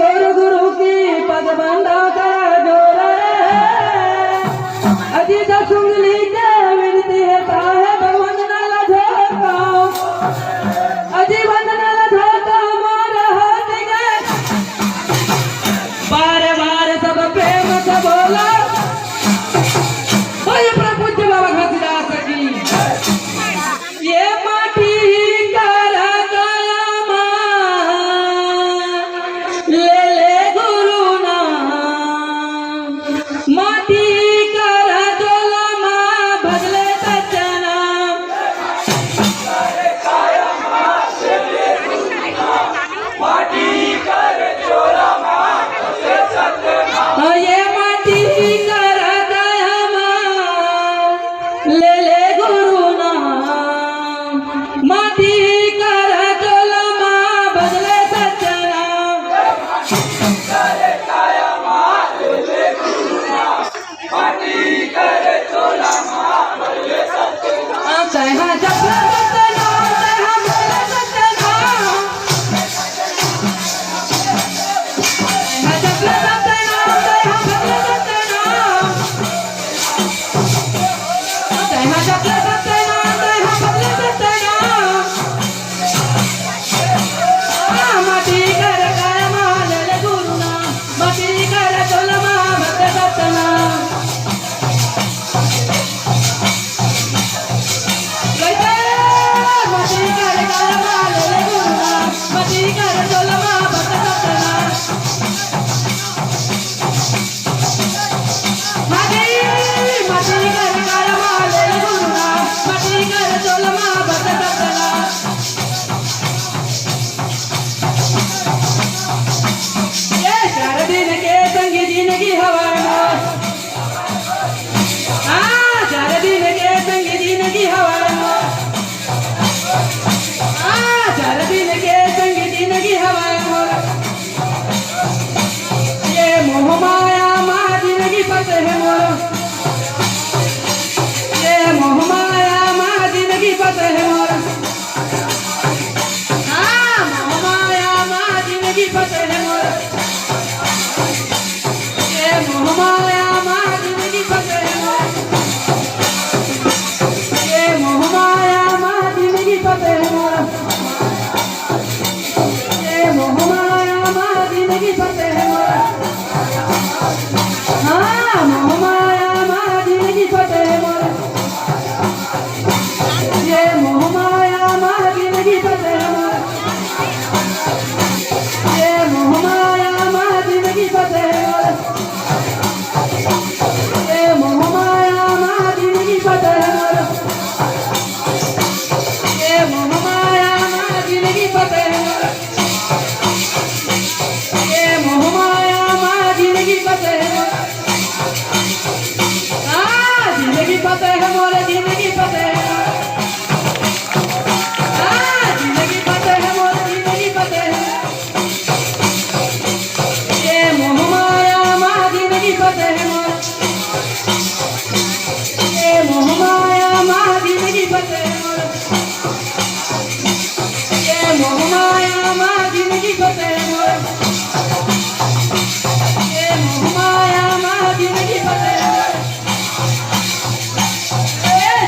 जोर गुरु की पद बंदा करा जोर अजीत सुंगली के विनती है साहेब वंदना लधोता अजी वंदना लधोता मोर हाथ गए बार बार सब प्रेम से बोला ओए प्रभु बाबा घसीदास की ये माटी कर गया ले ले गुरु नाम माटी कर जोला माँ भगले सच्चना माटी कर चोला माँ भगले सच्चना ये माटी कर गया माँ ले ले गुरु नाम माटी कर जोला माँ भगले सच्चना करे काया माँ ले गुरुना माटी करे चोला माँ भगले सच्चना कहाँ जपला सतना कहाँ भगले सतना कहाँ जपला सतना कहाँ भगले सतना कहाँ जपला सतना कहाँ भगले सतना माटी कर काया माँ ले ले गुरुना माटी कर चोला माँ भगले सतना माटी कर काया माँ ले ले गुरुना माटी कर चोला माँ भगले सतना माटी कर काया माँ ले ले गुरुना माटी कर चोला माँ भगले सतना ये 4 दिन के संगी जिंदगी हवा में 4 दिन के संगी जिंदगी हवा में 4 दिन के संगी जिंदगी हवा में ये मोह माया माँ जिंदगी पत है मोर ये मोह माया माँ जिंदगी पत है मोर मोह माया माँ जिंदगी पत है मोर ये मोह माया माँ जिंदगी पत है मोर ये मोह माया माँ जिंदगी पत है मोर ये मोह माया माँ जिंदगी पत है मोर मोह माया माँ जिंदगी पत है मोर ये मोह माया माँ जिंदगी पत है मोर ये मोह माया माँ जिंदगी पत है मोर ये मोह माया माँ जिंदगी पत है मोर ये मोह माया माँ जिंदगी पत है मोर ये मोह माया माँ जिंदगी पत है मोर जिंदगी पत है मोर जिंदगी पत है जिंदगी पत है मोर जिंदगी पत है ये मोह माया माँ जिंदगी पत है मोर ये मोह माया माँ जिंदगी पत है मोर ये मोह माया माँ जिंदगी पत है मोर ये मोह माया माँ जिंदगी पत है मोर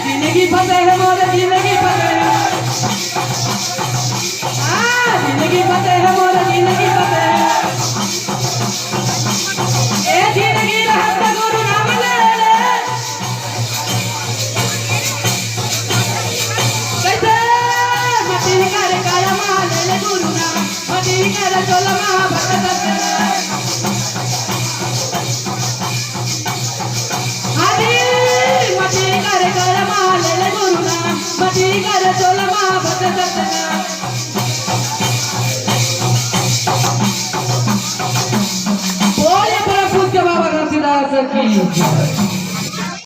जिंदगी पत है मोर जिंदगी पत है जिंदगी पत है मोर जिंदगी पत है जिंदगी रहत गुरु नाम ले ले कैसे मटी कर काया माँ ले ले गुरु नाम मटी कर चोला माँ भगले सच्चना मटी कर काया माँ ले ले गुरु नाम मटी कर चोला माँ भगले सच्चना बोले प्रभु बाबा घसीदास की